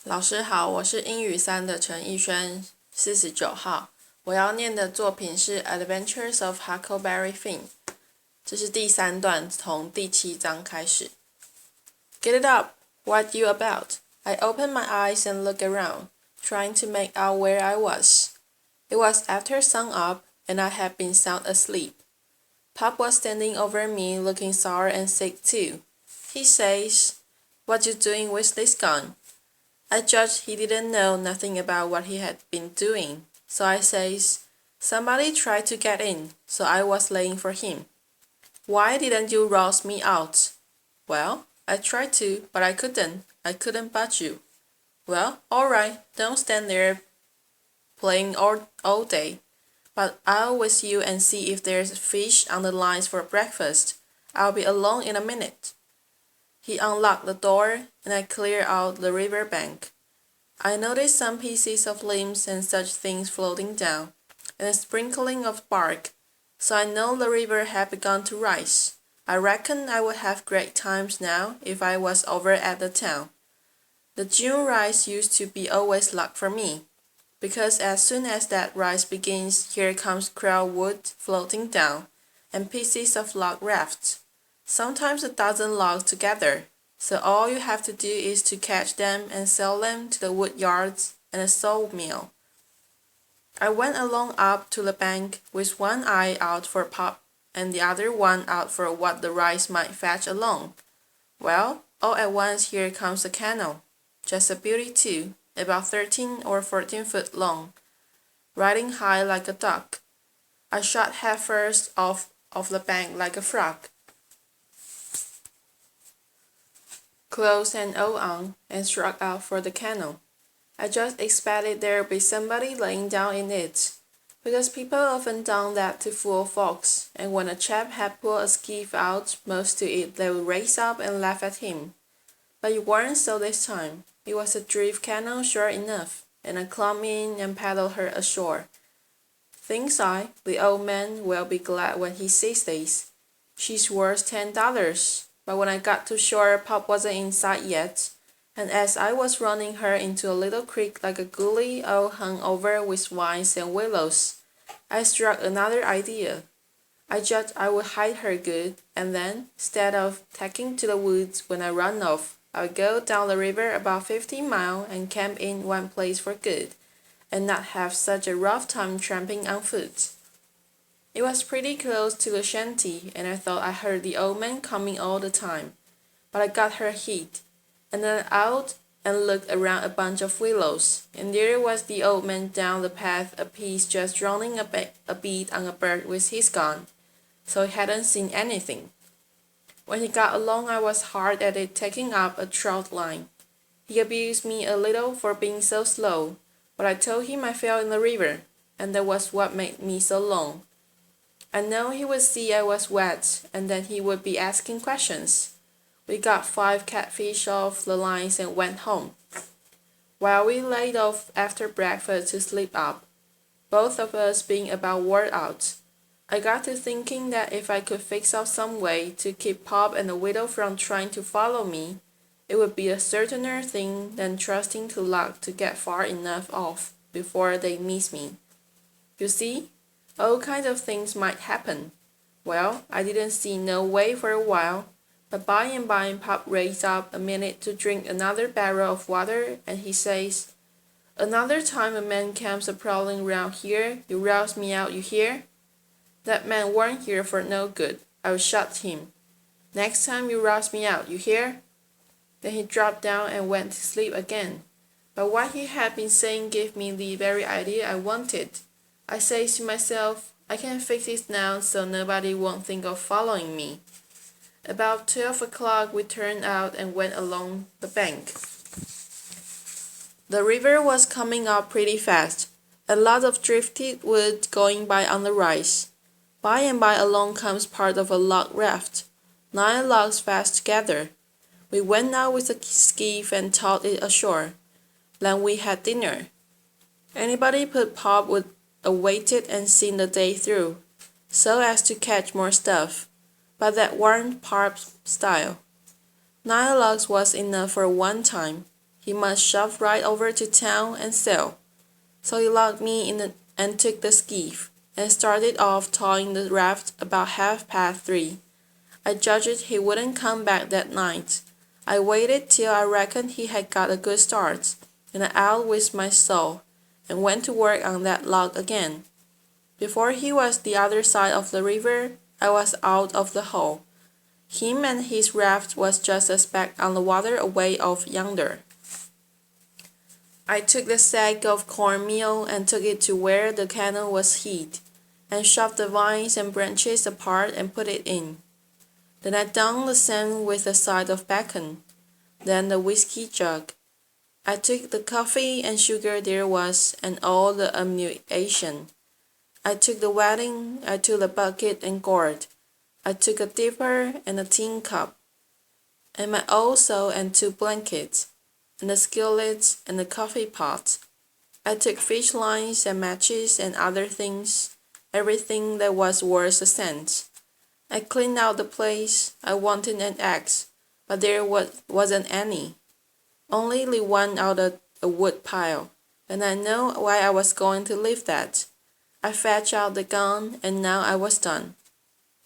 老师好，我是英语3的陈奕轩，49号。我要念的作品是《Adventures of Huckleberry Finn》，这是第3段，从第7章开始。Get it up! What you about? I opened my eyes and looked around, trying to make out where I was. It was after sun-up, and I had been sound asleep. Pop was standing over me, looking sour and sick too. He says, "What you doing with this gun?" I judged he didn't know nothing about what he had been doing, so I says, "Somebody tried to get in, so I was laying for him." "Why didn't you rouse me out?" "Well, I tried to, but I couldn't. I couldn't budge you." "Well, all right, don't stand there playing all day. But I'll with you and see if there's fish on the lines for breakfast. I'll be along in a minute." He unlocked the door, and I cleared out the river bank. I noticed some pieces of limbs and such things floating down, and a sprinkling of bark, so I know the river had begun to rise. I reckon I would have great times now if I was over at the town. The June rise used to be always luck for me, because as soon as that rise begins, here comes crowd wood floating down, and pieces of log rafts. Sometimes a dozen logs together, so all you have to do is to catch them and sell them to the wood yards and the sawmill. I went along up to the bank with one eye out for Pop and the other one out for what the rise might fetch along. Well, all at once here comes a canoe, just a beauty too, about 13 or 14 foot long, riding high like a duck. I shot head first off the bank like a frog, clothes and all on, and struck out for the canoe. I just expected there'd be somebody laying down in it, because people often done that to fool folks, and when a chap had pulled a skiff out most to it they would raise up and laugh at him. But it weren't so this time. It was a drift canoe sure enough, and I climbed in and paddled her ashore. Thinks I, the old man will be glad when he sees this. She's worth $10. But when I got to shore, Pop wasn't in sight yet, and as I was running her into a little creek like a gully all hung over with vines and willows, I struck another idea. I judged I would hide her good, and then, instead of tacking to the woods when I run off, I would go down the river about 15 miles and camp in one place for good, and not have such a rough time tramping on foot. It was pretty close to the shanty, and I thought I heard the old man coming all the time, but I got her hid, and then out and looked around a bunch of willows, and there was the old man down the path a piece just droning a bead on a bird with his gun, so he hadn't seen anything. When he got along I was hard at it taking up a trout line. He abused me a little for being so slow, but I told him I fell in the river, and that was what made me so long. I know he would see I was wet, and then he would be asking questions. We got 5 catfish off the lines and went home. While we laid off after breakfast to sleep up, both of us being about wore out, I got to thinking that if I could fix up some way to keep Pop and the widow from trying to follow me, it would be a certainer thing than trusting to luck to get far enough off before they miss me. You see? All kinds of things might happen. Well, I didn't see no way for a while, but by and by Pop raised up a minute to drink another barrel of water, and he says, "Another time a man comes a-prowling round here, you rouse me out, you hear? That man weren't here for no good. I'll shot him. Next time you rouse me out, you hear?" Then he dropped down and went to sleep again. But what he had been saying gave me the very idea I wanted. I says to myself, I can fix it now so nobody won't think of following me. About 12 o'clock we turned out and went along the bank. The river was coming up pretty fast, a lot of drifted wood going by on the rise. By and by along comes part of a log raft, 9 logs fast together. We went out with a skiff and towed it ashore. Then we had dinner. Anybody but Pop would awaited and seen the day through, so as to catch more stuff, but that weren't Pop's style. 9 logs was enough for one time. He must shove right over to town and sell. So he locked me in and took the skiff, and started off towing the raft about 3:30. I judged he wouldn't come back that night. I waited till I reckoned he had got a good start, and I out with my saw, and went to work on that log again. Before he was the other side of the river, I was out of the hole. Him and his raft was just a speck on the water away off yonder. I took the sack of cornmeal and took it to where the canoe was hid, and shoved the vines and branches apart and put it in. Then I done the same with the side of bacon, then the whiskey jug. I took the coffee and sugar there was, and all the ammunition. I took the wadding, I took the bucket and gourd. I took a dipper and a tin cup, and my old saw and 2 blankets, and the skillets and the coffee pot. I took fish lines and matches and other things, everything that was worth a cent. I cleaned out the place. I wanted an axe, but there wasn't any. Only one out of a wood pile, and I know why I was going to leave that. I fetched out the gun, and now I was done.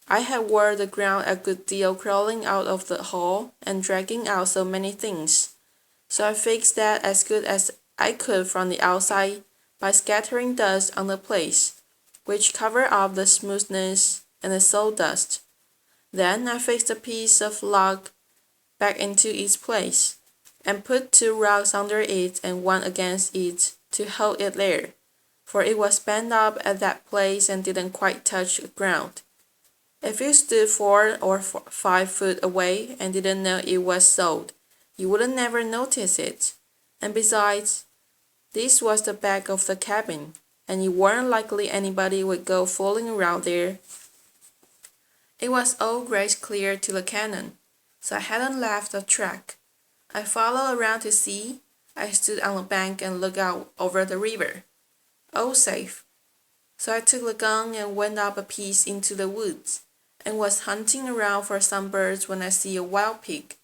I had wore the ground a good deal crawling out of the hole and dragging out so many things, so I fixed that as good as I could from the outside by scattering dust on the place, which covered up the smoothness and the sawdust. Then I fixed a piece of log back into its place, and put 2 rocks under it and one against it to hold it there, for it was bent up at that place and didn't quite touch the ground. If you stood 4 or 5 foot away and didn't know it was sawed, you wouldn't never notice it. And besides, this was the back of the cabin, and it weren't likely anybody would go fooling around there. It was all great clear to the cannon, so I hadn't left a track. I followed around to see. I stood on the bank and looked out over the river. All safe. So I took the gun and went up a piece into the woods, and was hunting around for some birds when I see a wild pig.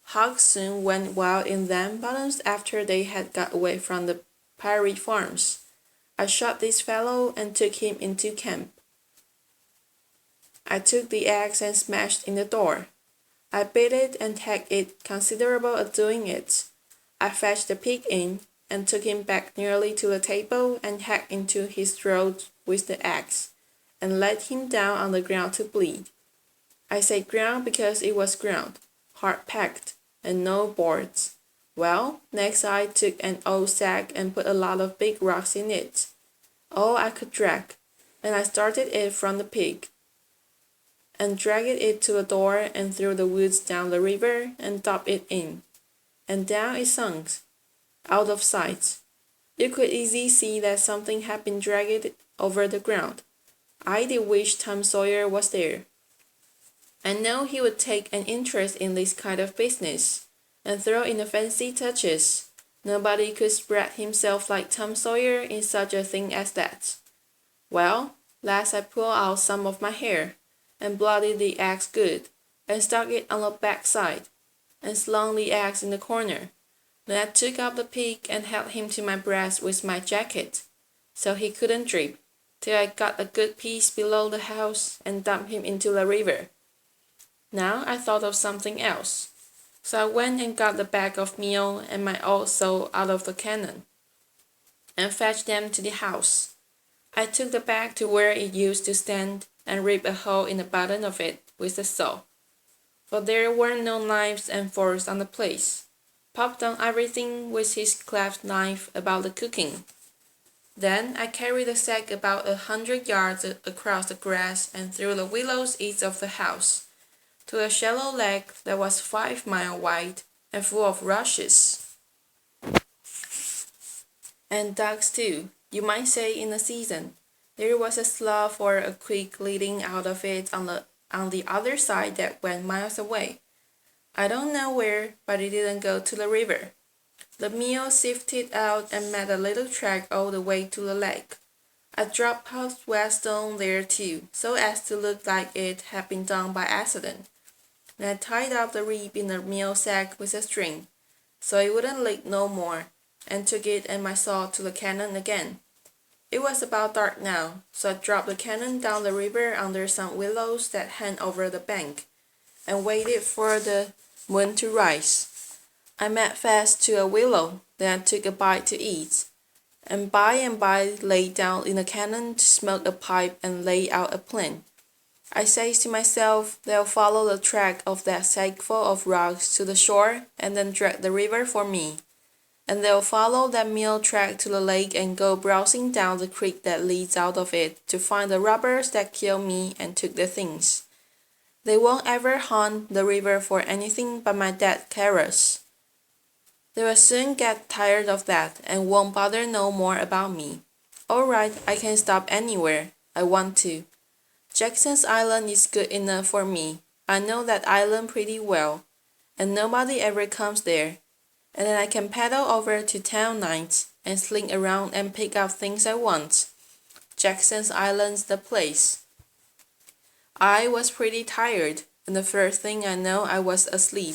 Hogs soon went wild in them bottoms after they had got away from the prairie farms. I shot this fellow and took him into camp. I took the axe and smashed in the door. I beat it and had it considerable at doing it. I fetched the pig in, and took him back nearly to the table and hacked into his throat with the axe, and let him down on the ground to bleed. I say ground because it was ground, hard packed, and no boards. Well, next I took an old sack and put a lot of big rocks in it, all I could drag, and I started it from the pig, and dragged it to the door and through the woods down the river and dumped it in, and down it sunk, out of sight. You could easily see that something had been dragged over the ground. I did wish Tom Sawyer was there. I know he would take an interest in this kind of business, and throw in the fancy touches. Nobody could spread himself like Tom Sawyer in such a thing as that. Well, last I pulled out some of my hair, and bloodied the axe good, and stuck it on the back side, and slung the axe in the corner. Then I took up the pig and held him to my breast with my jacket, so he couldn't drip, till I got a good piece below the house and dumped him into the river. Now I thought of something else, so I went and got the bag of meal and my old saw out of the cannon, and fetched them to the house. I took the bag to where it used to stand, and ripped a hole in the bottom of it with the saw, for there were no knives and forks on the place. Popped on everything with his cleft knife about the cooking. Then I carried the sack about 100 yards across the grass and through the willows east of the house, to a shallow lake that was 5 miles wide and full of rushes. And ducks too, you might say in the season. There was a slough or a creek leading out of it on the other side that went miles away. I don't know where, but it didn't go to the river. The meal sifted out and made a little track all the way to the lake. I dropped hot wet stone there too, so as to look like it had been done by accident. And I tied up the rib in the meal sack with a string, so it wouldn't leak no more, and took it and my saw to the cannon again. It was about dark now, so I dropped the cannon down the river under some willows that hung over the bank, and waited for the moon to rise. I made fast to a willow, then I took a bite to eat, and by lay down in the cannon to smoke a pipe and lay out a plan. I says to myself, they'll follow the track of that sackful of rocks to the shore and then drag the river for me. And they'll follow that mule track to the lake and go browsing down the creek that leads out of it to find the robbers that killed me and took the things. They won't ever haunt the river for anything but my dead carrots. They will soon get tired of that and won't bother no more about me. All right, I can stop anywhere I want to. Jackson's Island is good enough for me. I know that island pretty well, and nobody ever comes there. And then I can paddle over to town nights and sling around and pick up things I want. Jackson's Island's the place. I was pretty tired, and the first thing I know I was asleep.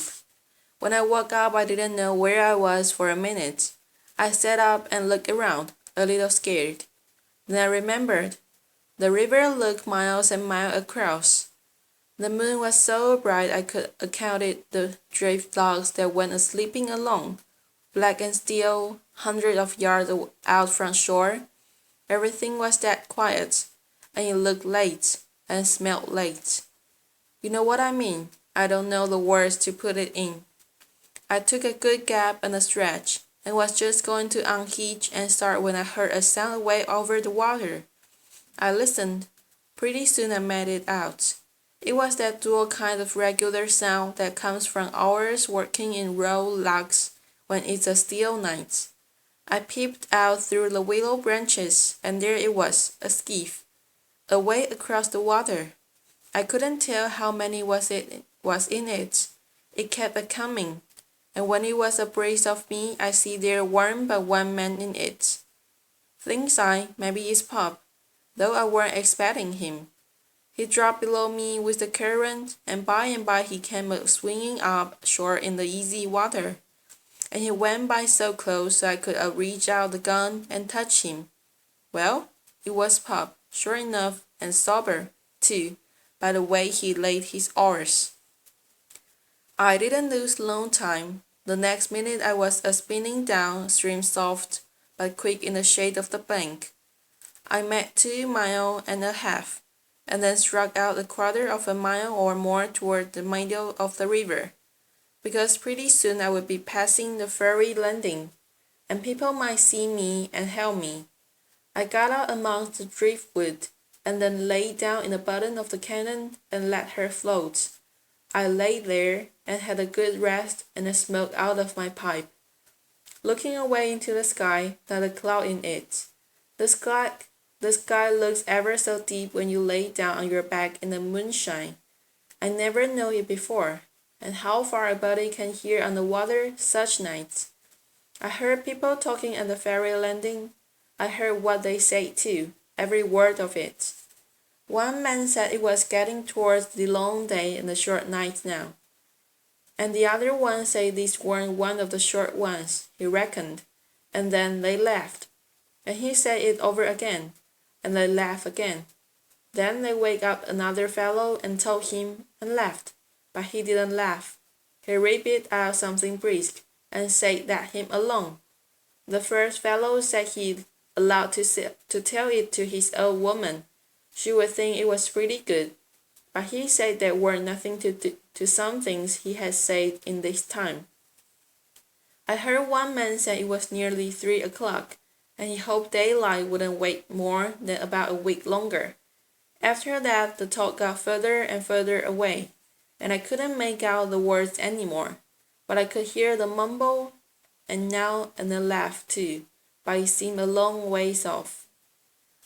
When I woke up I didn't know where I was for a minute. I sat up and looked around, a little scared. Then I remembered. The river looked miles and miles across. The moon was so bright I could have counted the drift logs that went a-sleeping along, black and still, hundreds of yards out from shore. Everything was that quiet, and it looked late, and smelled late. You know what I mean? I don't know the words to put it in. I took a good gap and a stretch, and was just going to unhitch and start when I heard a sound away over the water. I listened. Pretty soon I made it out. It was that dual kind of regular sound that comes from oars working in row logs when it's a still night. I peeped out through the willow branches, and there it was, a skiff, away across the water. I couldn't tell how many was in it. It kept a-coming, and when it was abreast of me, I see there weren't but one man in it. Thinks I, maybe it's Pop, though I weren't expecting him. He dropped below me with the current, and by he came swinging up shore in the easy water, and he went by so close so I could reach out the gun and touch him. Well, it was Pop, sure enough, and sober, too, by the way he laid his oars. I didn't lose long time. The next minute I was spinning down stream soft but quick in the shade of the bank. I made 2 miles and a half, and then struck out a quarter of a mile or more toward the middle of the river, because pretty soon I would be passing the ferry landing, and people might see me and hail me. I got out amongst the driftwood, and then lay down in the bottom of the cannon and let her float. I lay there and had a good rest and a smoke out of my pipe, looking away into the sky, not a cloud in it. The sky looks ever so deep when you lay down on your back in the moonshine. I never knew it before, and how far a body can hear on the water such nights. I heard people talking at the ferry landing. I heard what they said too, every word of it. One man said it was getting towards the long day and the short nights now, and the other one said these weren't one of the short ones, he reckoned, and then they laughed, and he said it over again, and they laughed again. Then they waked up another fellow and told him, and laughed, but he didn't laugh. He ripped out something brisk, and said that him alone. The first fellow said he'd allowed to tell it to his old woman. She would think it was pretty good, but he said there were nothing to some things he had said in this time. I heard one man say it was nearly 3 o'clock, and he hoped daylight wouldn't wait more than about a week longer. After that the talk got further and further away, and I couldn't make out the words any more, but I could hear the mumble, and now and then laugh too, but it seemed a long ways off.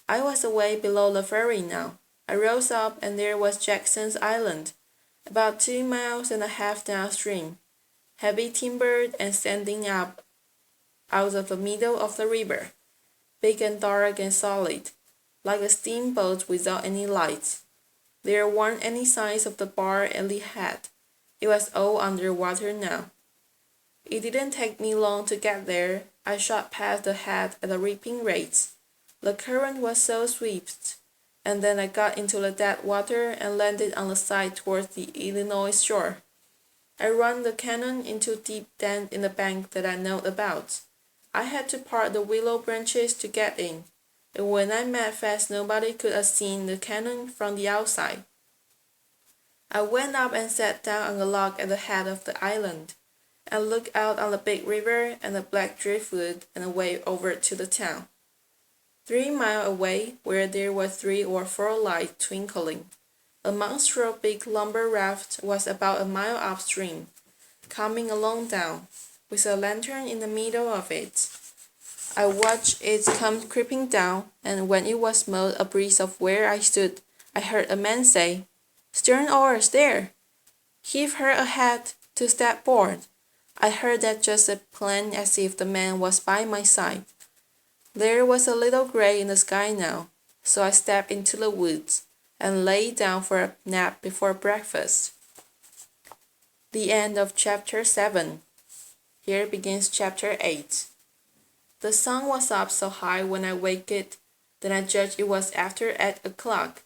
I was away below the ferry now. I rose up, and there was Jackson's Island, about 2 miles and a half downstream, heavy timbered and standing up out of the middle of the river, big and dark and solid, like a steamboat without any lights. There weren't any signs of the bar Ellie had. It was all under water now. It didn't take me long to get there. I shot past the head at a ripping rate. The current was so swift, and then I got into the dead water and landed on the side towards the Illinois shore. I ran the cannon into a deep dent in the bank that I know about. I had to part the willow branches to get in, and when I made fast nobody could have seen the cannon from the outside. I went up and sat down on a log at the head of the island, and looked out on the big river and the black driftwood and away over to the town. 3 miles away, where there were 3 or 4 lights twinkling, a monstrous big lumber raft was about a mile upstream, coming along down, with a lantern in the middle of it. I watched it come creeping down, and when it was most abreast of where I stood, I heard a man say, "Stern oars there! Heave her ahead to starboard." I heard that just as plain as if the man was by my side. There was a little gray in the sky now, so I stepped into the woods and lay down for a nap before breakfast. The end of chapter 7. Here begins chapter 8. The sun was up so high when I waked that I judged it was after 8 o'clock.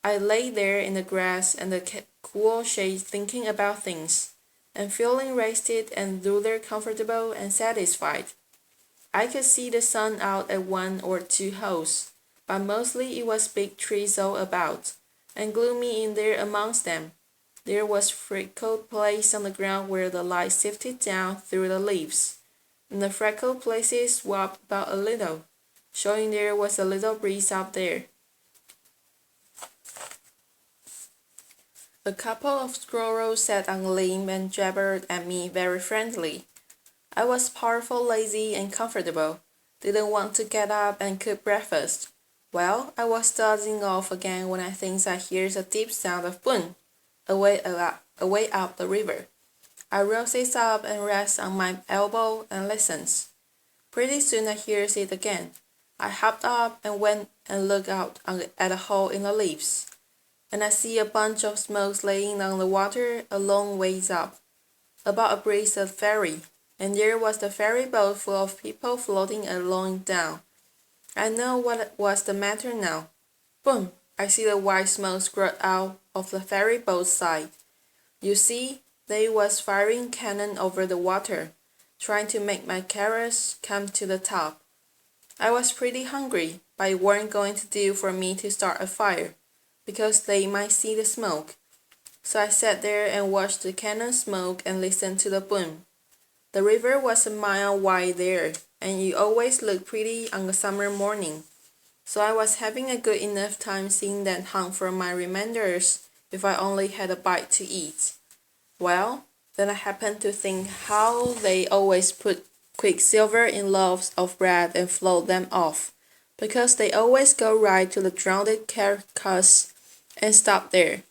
I lay there in the grass and the cool shade thinking about things, and feeling rested and rather comfortable and satisfied. I could see the sun out at 1 or 2 holes, but mostly it was big trees all about, and gloomy in there amongst them. There was freckled place on the ground where the light sifted down through the leaves, and the freckled places swapped about a little, showing there was a little breeze out there. A couple of squirrels sat on a limb and jabbered at me very friendly. I was powerful lazy and comfortable, didn't want to get up and cook breakfast. Well, I was dozing off again when I think I hears a deep sound of boom, away up the river. I roses up and rests on my elbow and listens. Pretty soon I hears it again. I hopped up and went and looked out at a hole in the leaves, and I see a bunch of smokes laying on the water a long ways up, about abreast of the ferry, and there was the ferry boat full of people floating along down. I know what was the matter now. Boom! I see the white smoke squirt out of the ferry boat's side. You see, they was firing cannon over the water, trying to make my carriage come to the top. I was pretty hungry, but it weren't going to do for me to start a fire, because they might see the smoke. So I sat there and watched the cannon smoke and listened to the boom. The river was a mile wide there, and it always looked pretty on a summer morning. So I was having a good enough time seeing that hunt for my remainders if I only had a bite to eat. Well, then I happened to think how they always put quicksilver in loaves of bread and float them off, because they always go right to the drowned carcass and stop there.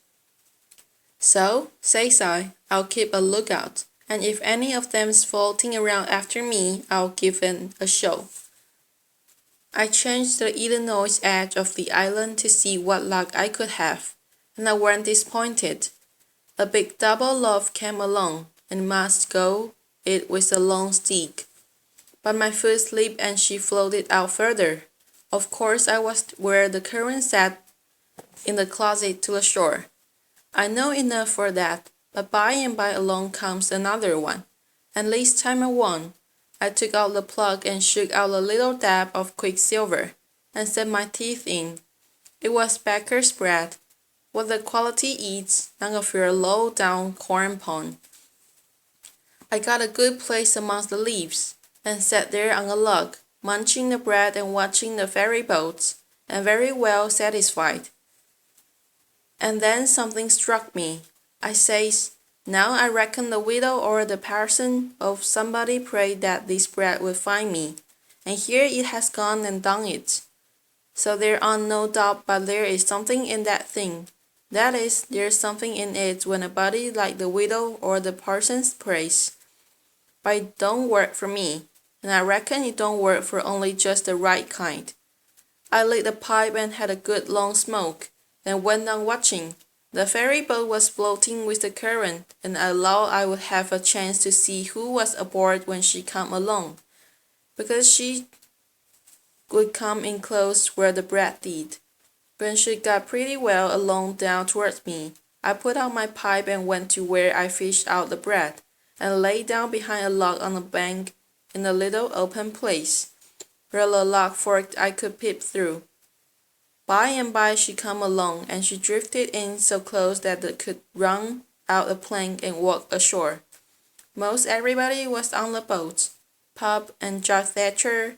So, says I, I'll keep a lookout, and if any of them's floating around after me, I'll give them a show. I changed the Illinois edge of the island to see what luck I could have, and I weren't disappointed. A big double loaf came along, and must go it with a long stick. But my foot slipped and she floated out further. Of course I was where the current sat in the closet to the shore. I know enough for that, but by and by along comes another one, and this time I won. I took out the plug and shook out a little dab of quicksilver, and set my teeth in. It was baker's bread, what the quality eats, none of your low-down corn pone. I got a good place amongst the leaves, and sat there on a log, munching the bread and watching the ferry boats, and very well satisfied. And then something struck me. I says, now I reckon the widow or the parson of somebody prayed that this bread would find me, and here it has gone and done it. So there aren't no doubt but there is something in that thing. That is, there's something in it when a body like the widow or the parson's prays. But it don't work for me, and I reckon it don't work for only just the right kind. I lit a pipe and had a good long smoke, then went on watching. The ferry boat was floating with the current, and I thought I would have a chance to see who was aboard when she come along, because she would come in close where the bread did. When she got pretty well along down towards me, I put out my pipe and went to where I fished out the bread, and lay down behind a log on the bank in a little open place, where the log forked I could peep through. By and by she come along, and she drifted in so close that it could run out a plank and walk ashore. Most everybody was on the boat. Pop and Jack Thatcher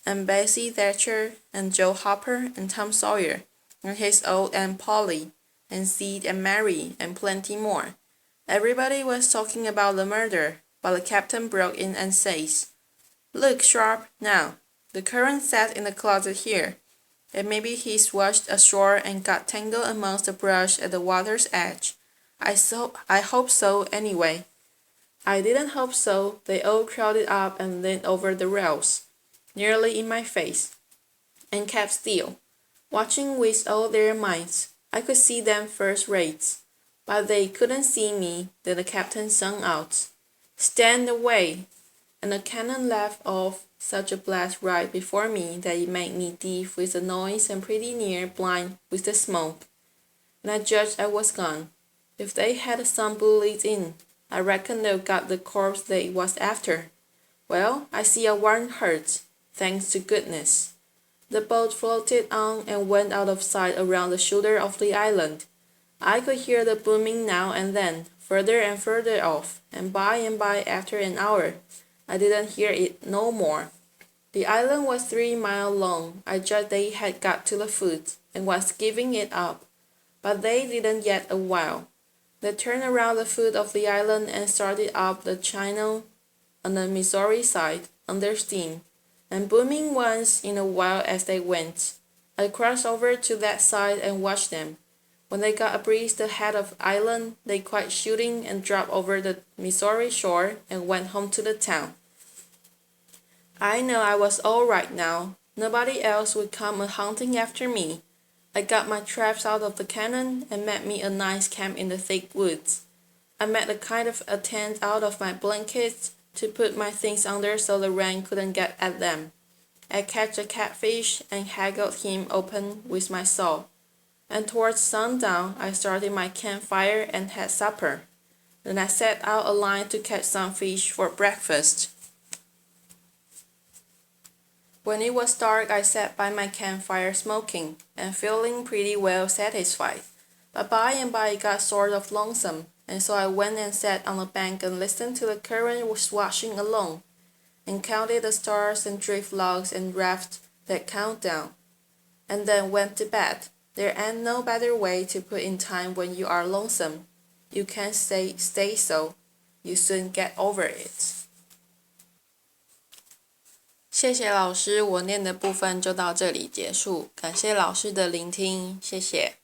and Bessie Thatcher and Joe Hopper and Tom Sawyer and his old Aunt Polly and Sid and Mary and plenty more. Everybody was talking about the murder, but the captain broke in and says, "Look, Sharp, now, the current sat in the closet here, and maybe he's washed ashore and got tangled amongst the brush at the water's edge. I hope so, anyway." I didn't hope so. They all crowded up and leaned over the rails, nearly in my face, and kept still, watching with all their minds. I could see them first rates, but they couldn't see me. Then the captain sung out, "Stand away!" and the cannon let off such a blast right before me that it made me deaf with the noise and pretty near blind with the smoke, and I judged I was gone. If they had some bullets in, I reckon they'd got the corpse they was after. Well, I see I warn't hurt, thanks to goodness. The boat floated on and went out of sight around the shoulder of the island. I could hear the booming now and then, further and further off, and by, after an hour, I didn't hear it no more. The island was 3 miles long. I judged they had got to the foot, and was giving it up, but they didn't yet a while. They turned around the foot of the island and started up the channel on the Missouri side, under steam, and booming once in a while as they went. I crossed over to that side and watched them. When they got abreast the head of the island, they quit shooting and dropped over the Missouri shore and went home to the town. I know I was all right now. Nobody else would come a-hunting after me. I got my traps out of the cannon and made me a nice camp in the thick woods. I made a kind of a tent out of my blankets to put my things under so the rain couldn't get at them. I catch a catfish and haggled him open with my saw, and towards sundown I started my campfire and had supper. Then I set out a line to catch some fish for breakfast. When it was dark, I sat by my campfire smoking, and feeling pretty well satisfied. But by and by it got sort of lonesome, and so I went and sat on the bank and listened to the current swashing along, and counted the stars and drift logs and rafts that count down, and then went to bed. There ain't no better way to put in time when you are lonesome. You can't stay so. You soon get over it. 谢谢老师，我念的部分就到这里结束，感谢老师的聆听，谢谢。